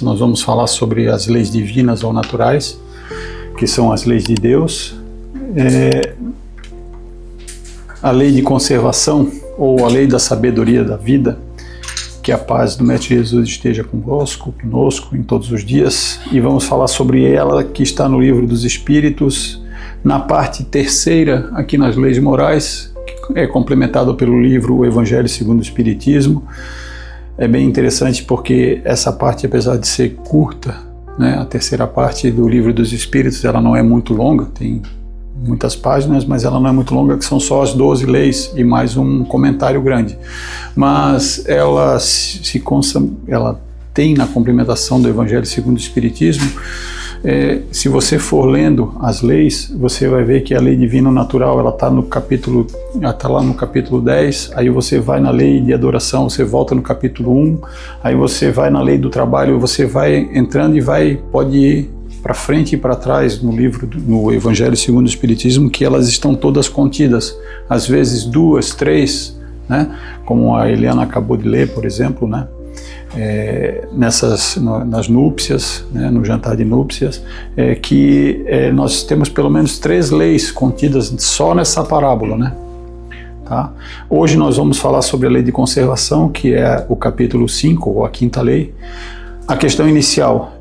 nós vamos falar sobre as leis divinas ou naturais, que são as leis de Deus. A lei de conservação, ou a lei da sabedoria da vida, que a paz do Mestre Jesus esteja conosco em todos os dias, e vamos falar sobre ela, que está no Livro dos Espíritos, na parte terceira, aqui nas leis morais, que é complementado pelo livro O Evangelho segundo o Espiritismo. É bem interessante porque essa parte, apesar de ser curta, né, a terceira parte do Livro dos Espíritos, ela não é muito longa, tem muitas páginas, mas ela não é muito longa, que são só as 12 leis e mais um comentário grande. Mas ela ela tem na complementação do Evangelho segundo o Espiritismo, se você for lendo as leis, você vai ver que a lei divina natural, ela está lá no capítulo 10, aí você vai na lei de adoração, você volta no capítulo 1, aí você vai na lei do trabalho, você vai entrando e pode ir para frente e para trás no Evangelho segundo o Espiritismo, que elas estão todas contidas, às vezes 2, 3, né? Como a Eliana acabou de ler, por exemplo, né? Nas núpcias, né? No jantar de núpcias, nós temos pelo menos 3 leis contidas só nessa parábola, né? Tá? Hoje nós vamos falar sobre a lei de conservação, que é o capítulo 5, ou a 5ª lei. A questão inicial: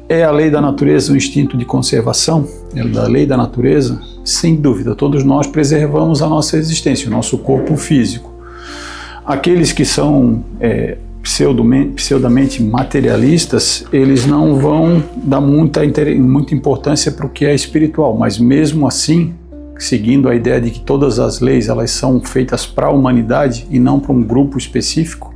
é a lei da natureza o instinto de conservação? É da lei da natureza? Sem dúvida, todos nós preservamos a nossa existência, o nosso corpo físico. Aqueles que são pseudamente materialistas, eles não vão dar muita importância para o que é espiritual, mas mesmo assim, seguindo a ideia de que todas as leis elas são feitas para a humanidade e não para um grupo específico,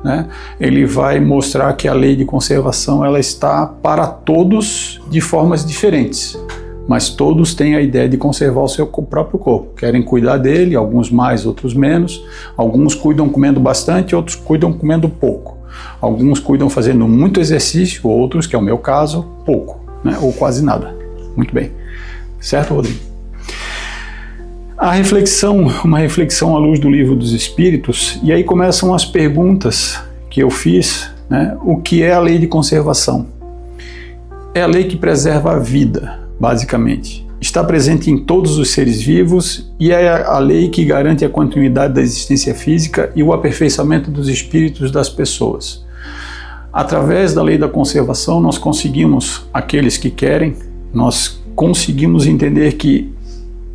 né? Ele vai mostrar que a lei de conservação ela está para todos de formas diferentes, mas todos têm a ideia de conservar o seu próprio corpo, querem cuidar dele, alguns mais, outros menos, alguns cuidam comendo bastante, outros cuidam comendo pouco, alguns cuidam fazendo muito exercício, outros, que é o meu caso, pouco, né? Ou quase nada. Muito bem, certo, Rodrigo? Uma reflexão à luz do Livro dos Espíritos, e aí começam as perguntas que eu fiz, né? O que é a lei de conservação? É a lei que preserva a vida, basicamente. Está presente em todos os seres vivos e é a lei que garante a continuidade da existência física e o aperfeiçoamento dos espíritos das pessoas. Através da lei da conservação, nós conseguimos, aqueles que querem, nós conseguimos entender que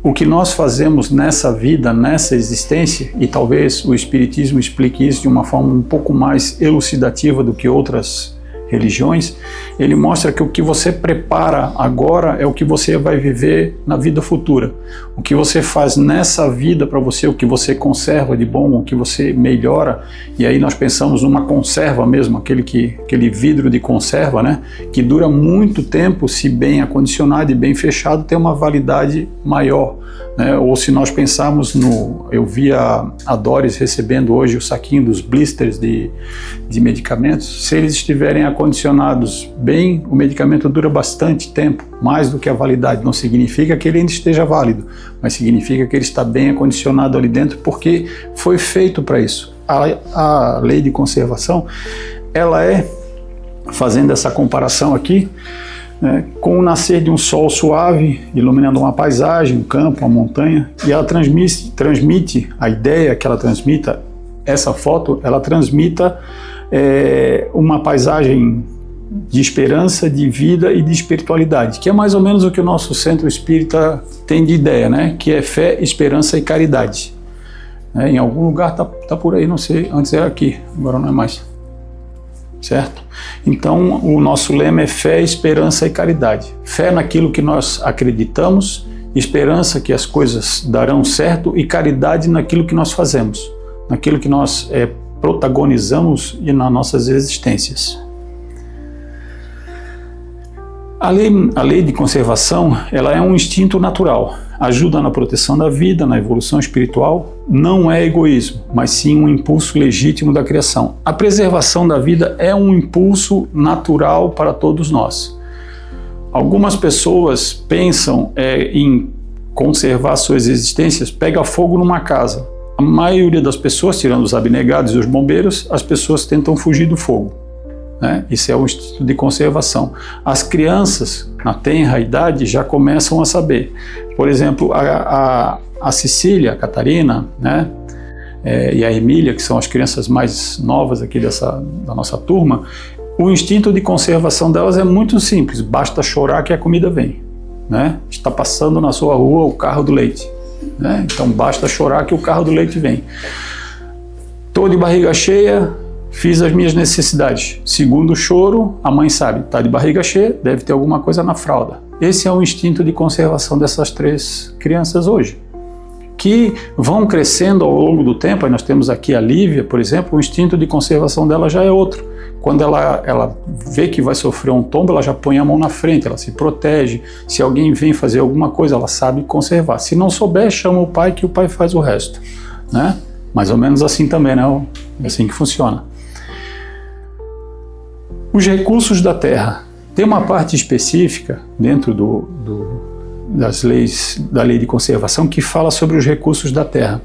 o que nós fazemos nessa vida, nessa existência, e talvez o Espiritismo explique isso de uma forma um pouco mais elucidativa do que outras religiões, ele mostra que o que você prepara agora é o que você vai viver na vida futura. O que você faz nessa vida para você, o que você conserva de bom, o que você melhora, e aí nós pensamos numa conserva mesmo, aquele vidro de conserva, né, que dura muito tempo, se bem acondicionado e bem fechado, tem uma validade maior, né? Ou se nós pensarmos eu vi a Doris recebendo hoje o saquinho dos blisters de medicamentos, se eles estiverem acondicionados bem, o medicamento dura bastante tempo, mais do que a validade. Não significa que ele ainda esteja válido, mas significa que ele está bem acondicionado ali dentro, porque foi feito para isso. A lei de conservação, ela fazendo essa comparação aqui, com o nascer de um sol suave, iluminando uma paisagem, um campo, uma montanha, e ela transmite a ideia que ela transmita, essa foto, ela transmita uma paisagem de esperança, de vida e de espiritualidade, que é mais ou menos o que o nosso centro espírita tem de ideia, né? Que é fé, esperança e caridade. Em algum lugar tá por aí, não sei, antes era aqui, agora não é mais. Certo? Então, o nosso lema é fé, esperança e caridade. Fé naquilo que nós acreditamos, esperança que as coisas darão certo e caridade naquilo que nós fazemos, naquilo que nós protagonizamos e nas nossas existências. A lei de conservação, ela é um instinto natural, ajuda na proteção da vida, na evolução espiritual, não é egoísmo, mas sim um impulso legítimo da criação. A preservação da vida é um impulso natural para todos nós. Algumas pessoas pensam em conservar suas existências, pega fogo numa casa. A maioria das pessoas, tirando os abnegados e os bombeiros, as pessoas tentam fugir do fogo. né? Isso é o instinto de conservação. As crianças, na tenra idade, já começam a saber. Por exemplo, a Cecília, a Catarina, né? E a Emília, que são as crianças mais novas aqui da nossa turma, o instinto de conservação delas é muito simples, basta chorar que a comida vem, né? Está passando na sua rua o carro do leite, né? Então basta chorar que o carro do leite vem. Estou de barriga cheia, fiz as minhas necessidades. Segundo choro, a mãe sabe, está de barriga cheia, deve ter alguma coisa na fralda. Esse é o instinto de conservação dessas 3 crianças hoje, que vão crescendo ao longo do tempo. Aí nós temos aqui a Lívia, por exemplo, o instinto de conservação dela já é outro. Quando ela vê que vai sofrer um tombo, ela já põe a mão na frente, ela se protege. Se alguém vem fazer alguma coisa, ela sabe conservar. Se não souber, chama o pai, que o pai faz o resto, né? Mais ou menos assim também, né? É assim que funciona. Os recursos da terra. Tem uma parte específica dentro das leis, da lei de conservação, que fala sobre os recursos da terra.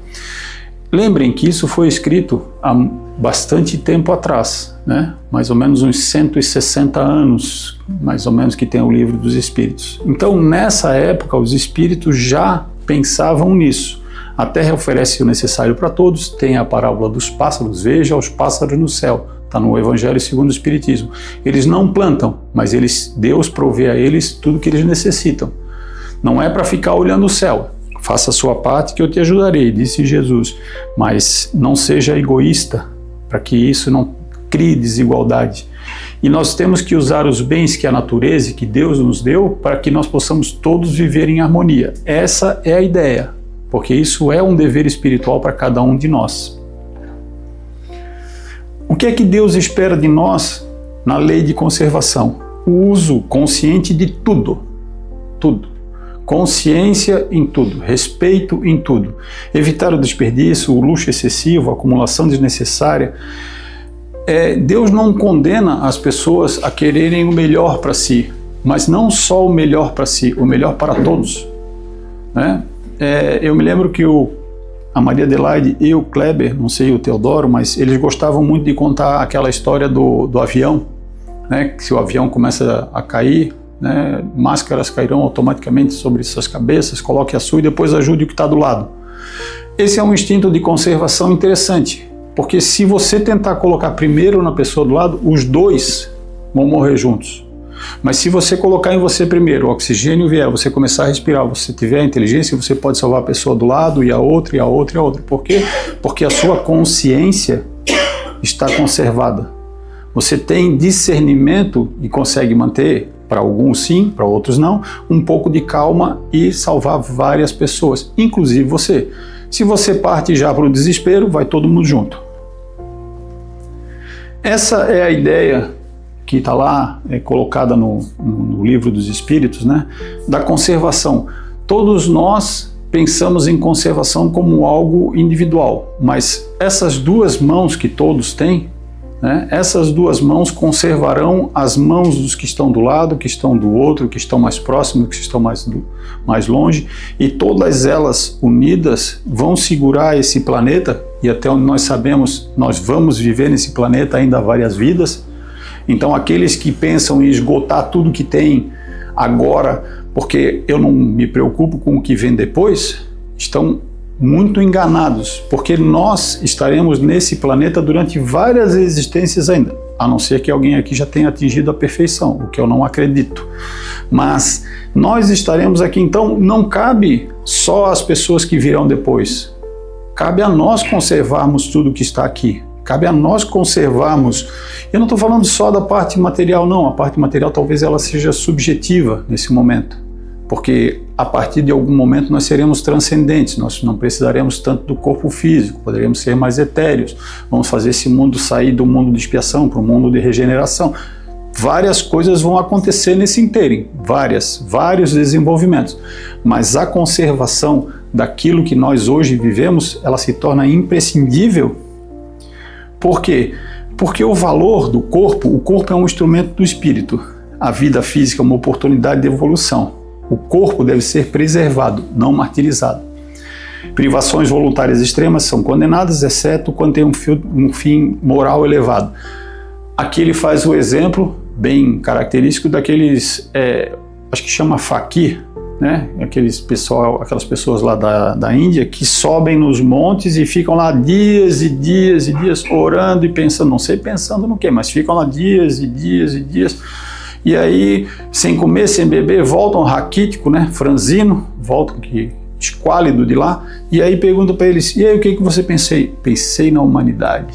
Lembrem que isso foi escrito há bastante tempo atrás, né? Mais ou menos uns 160 anos, mais ou menos, que tem o Livro dos Espíritos. Então, nessa época, os espíritos já pensavam nisso. A terra oferece o necessário para todos, tem a parábola dos pássaros, veja os pássaros no céu, está no Evangelho segundo o Espiritismo. Eles não plantam, mas Deus provê a eles tudo que eles necessitam. Não é para ficar olhando o céu. Faça a sua parte que eu te ajudarei, disse Jesus. Mas não seja egoísta, para que isso não crie desigualdade. E nós temos que usar os bens que a natureza e que Deus nos deu para que nós possamos todos viver em harmonia. Essa é a ideia, porque isso é um dever espiritual para cada um de nós. O que é que Deus espera de nós na lei de conservação? O uso consciente de tudo. Tudo. Consciência em tudo, respeito em tudo. Evitar o desperdício, o luxo excessivo, a acumulação desnecessária. Deus não condena as pessoas a quererem o melhor para si, mas não só o melhor para si, o melhor para todos, né? Eu me lembro que a Maria Adelaide e o Kleber, não sei o Teodoro, mas eles gostavam muito de contar aquela história do avião, né? Que se o avião começa a cair, né, máscaras cairão automaticamente sobre suas cabeças, coloque a sua e depois ajude o que está do lado. Esse é um instinto de conservação interessante, porque se você tentar colocar primeiro na pessoa do lado, os dois vão morrer juntos. Mas se você colocar em você primeiro, o oxigênio vier, você começar a respirar, você tiver a inteligência, você pode salvar a pessoa do lado e a outra e a outra e a outra. Por quê? Porque a sua consciência está conservada. Você tem discernimento e consegue manter, para alguns sim, para outros não, um pouco de calma e salvar várias pessoas, inclusive você. Se você parte já para o desespero, vai todo mundo junto. Essa é a ideia que está lá, colocada no Livro dos Espíritos, né, da conservação. Todos nós pensamos em conservação como algo individual, mas essas 2 mãos que todos têm, né, essas 2 mãos conservarão as mãos dos que estão do lado, que estão do outro, que estão mais próximos, que estão mais longe, e todas elas unidas vão segurar esse planeta, e até onde nós sabemos, nós vamos viver nesse planeta ainda várias vidas. Então aqueles que pensam em esgotar tudo que tem agora, porque eu não me preocupo com o que vem depois, estão muito enganados, porque nós estaremos nesse planeta durante várias existências ainda, a não ser que alguém aqui já tenha atingido a perfeição, o que eu não acredito. Mas nós estaremos aqui, então não cabe só às pessoas que virão depois, cabe a nós conservarmos tudo que está aqui. Cabe a nós conservarmos. Eu não estou falando só da parte material, não. A parte material talvez ela seja subjetiva nesse momento, porque a partir de algum momento nós seremos transcendentes, nós não precisaremos tanto do corpo físico, poderemos ser mais etéreos, vamos fazer esse mundo sair do mundo de expiação para o mundo de regeneração. Várias coisas vão acontecer nesse inteirinho, vários desenvolvimentos, mas a conservação daquilo que nós hoje vivemos, ela se torna imprescindível. Por quê? Porque o valor do corpo, o corpo é um instrumento do espírito. A vida física é uma oportunidade de evolução. O corpo deve ser preservado, não martirizado. Privações voluntárias extremas são condenadas, exceto quando tem um fim moral elevado. Aqui ele faz o exemplo bem característico daqueles, acho que chama fakir, né? Aquelas pessoas lá da Índia que sobem nos montes e ficam lá dias e dias e dias orando e pensando, não sei pensando no quê, mas ficam lá dias e dias e dias. E aí, sem comer, sem beber, voltam raquítico, né? Franzino, voltam esquálido de lá. E aí perguntam para eles, e aí o que você pensei? Pensei na humanidade.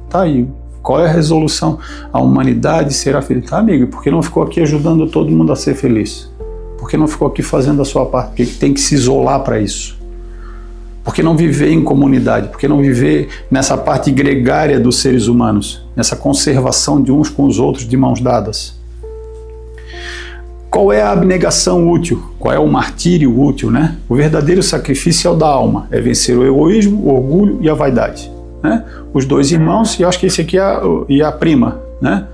Tá aí. Qual é a resolução? A humanidade será feliz. Tá, amigo, por que não ficou aqui ajudando todo mundo a ser feliz? Por que não ficou aqui fazendo a sua parte? Por que tem que se isolar para isso? Por que não viver em comunidade? Por que não viver nessa parte gregária dos seres humanos? Nessa conservação de uns com os outros de mãos dadas? Qual é a abnegação útil? Qual é o martírio útil, né? O verdadeiro sacrifício é o da alma. É vencer o egoísmo, o orgulho e a vaidade. Né? Os dois irmãos, e eu acho que esse aqui é a prima, né?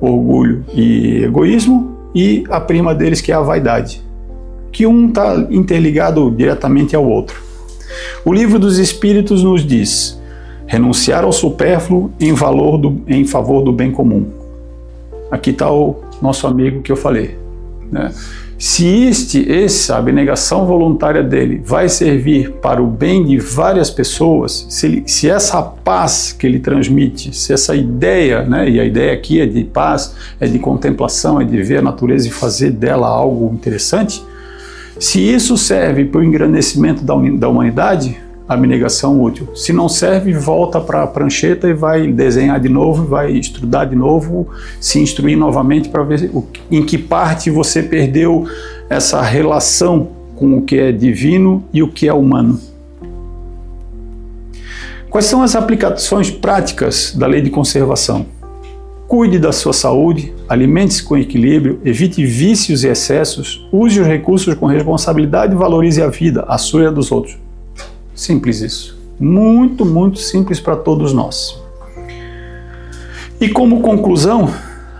Orgulho e egoísmo, e a prima deles que é a vaidade, que um está interligado diretamente ao outro. O Livro dos Espíritos nos diz: renunciar ao supérfluo em favor do bem comum. Aqui está o nosso amigo que eu falei, né? Se essa abnegação voluntária dele vai servir para o bem de várias pessoas, se essa paz que ele transmite, se essa ideia, né, e a ideia aqui é de paz, é de contemplação, é de ver a natureza e fazer dela algo interessante, se isso serve para o engrandecimento da humanidade, abnegação útil. Se não serve, volta para a prancheta e vai desenhar de novo, vai estudar de novo, se instruir novamente para ver em que parte você perdeu essa relação com o que é divino e o que é humano. Quais são as aplicações práticas da lei de conservação? Cuide da sua saúde, alimente-se com equilíbrio, evite vícios e excessos, use os recursos com responsabilidade e valorize a vida, a sua e a dos outros. Simples isso. Muito, muito simples para todos nós. E como conclusão,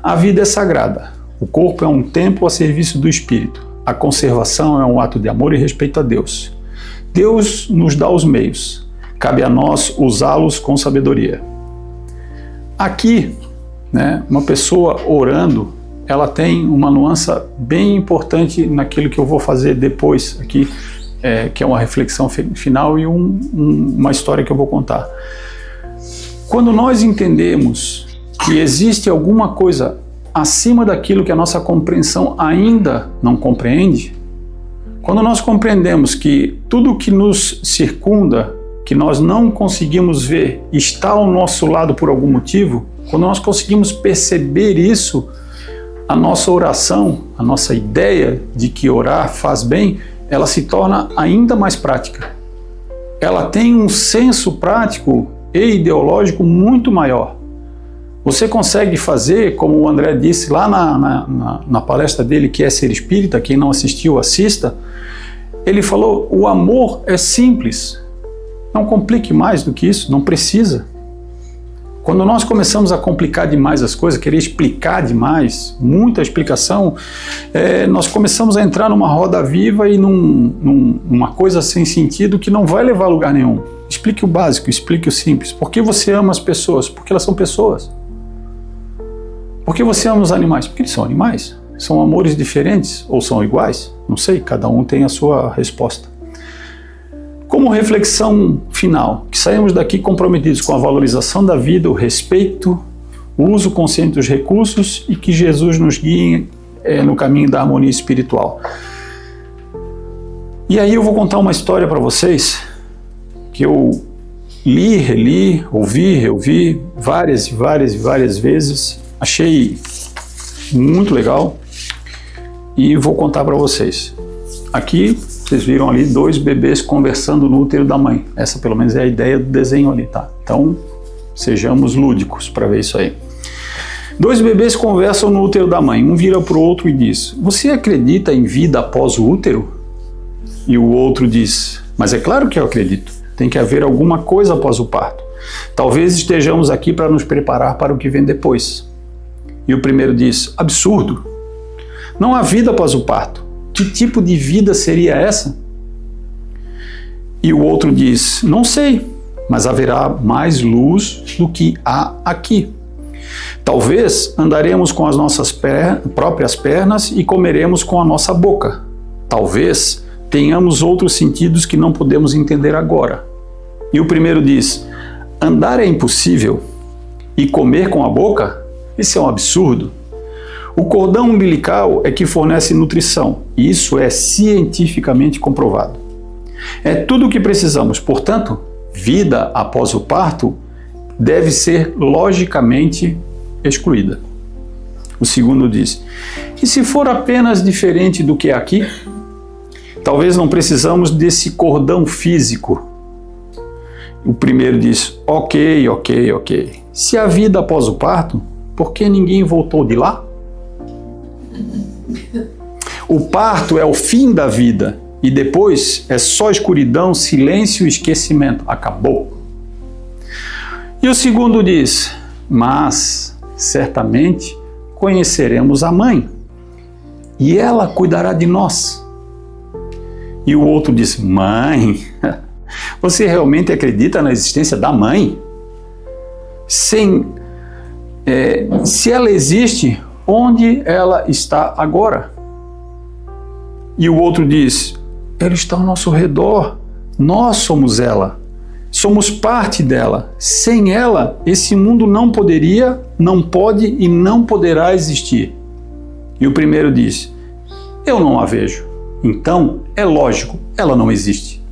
a vida é sagrada. O corpo é um templo a serviço do espírito. A conservação é um ato de amor e respeito a Deus. Deus nos dá os meios. Cabe a nós usá-los com sabedoria. Aqui, né, uma pessoa orando, ela tem uma nuance bem importante naquilo que eu vou fazer depois aqui, que é uma reflexão final e uma história que eu vou contar. Quando nós entendemos que existe alguma coisa acima daquilo que a nossa compreensão ainda não compreende, quando nós compreendemos que tudo que nos circunda, que nós não conseguimos ver, está ao nosso lado por algum motivo, quando nós conseguimos perceber isso, a nossa oração, a nossa ideia de que orar faz bem, ela se torna ainda mais prática. Ela tem um senso prático e ideológico muito maior. Você consegue fazer, como o André disse lá na palestra dele, que é Ser Espírita, quem não assistiu, assista. Ele falou, o amor é simples. Não complique mais do que isso, não precisa. Quando nós começamos a complicar demais as coisas, querer explicar demais, muita explicação, nós começamos a entrar numa roda viva e numa coisa sem sentido que não vai levar a lugar nenhum. Explique o básico, explique o simples. Por que você ama as pessoas? Porque elas são pessoas. Por que você ama os animais? Porque eles são animais. São amores diferentes ou são iguais? Não sei, cada um tem a sua resposta. Como reflexão final, que saímos daqui comprometidos com a valorização da vida, o respeito, o uso consciente dos recursos e que Jesus nos guie no caminho da harmonia espiritual. E aí eu vou contar uma história para vocês que eu li, reli, ouvi, reouvi várias e várias e várias vezes. Achei muito legal e vou contar para vocês. Aqui vocês viram ali 2 bebês conversando no útero da mãe. Essa pelo menos é a ideia do desenho ali, tá? Então sejamos lúdicos para ver isso aí. 2 bebês conversam no útero da mãe. Um vira para o outro e diz: você acredita em vida após o útero? E o outro diz: mas é claro que eu acredito. Tem que haver alguma coisa após o parto. Talvez estejamos aqui para nos preparar para o que vem depois. E o primeiro diz: absurdo. Não há vida após o parto. Que tipo de vida seria essa? E o outro diz: não sei, mas haverá mais luz do que há aqui. Talvez andaremos com as nossas próprias pernas e comeremos com a nossa boca. Talvez tenhamos outros sentidos que não podemos entender agora. E o primeiro diz: andar é impossível e comer com a boca? Isso é um absurdo. O cordão umbilical é que fornece nutrição, e isso é cientificamente comprovado. É tudo o que precisamos, portanto, vida após o parto deve ser logicamente excluída. O segundo diz: e se for apenas diferente do que é aqui? Talvez não precisamos desse cordão físico. O primeiro diz: ok. Se há vida após o parto, por que ninguém voltou de lá? O parto é o fim da vida e depois é só escuridão, silêncio e esquecimento. Acabou. E o segundo diz: mas certamente conheceremos a mãe e ela cuidará de nós. E o outro diz: mãe, você realmente acredita na existência da mãe? Se ela existe, onde ela está agora? E o outro diz: ela está ao nosso redor, nós somos ela, somos parte dela. Sem ela, esse mundo não poderia, não pode e não poderá existir. E o primeiro diz: eu não a vejo, então é lógico, ela não existe.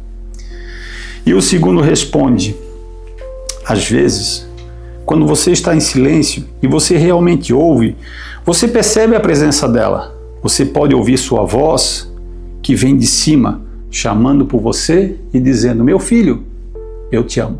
E o segundo responde: às vezes, quando você está em silêncio e você realmente ouve, você percebe a presença dela. Você pode ouvir sua voz que vem de cima, chamando por você e dizendo: meu filho, eu te amo.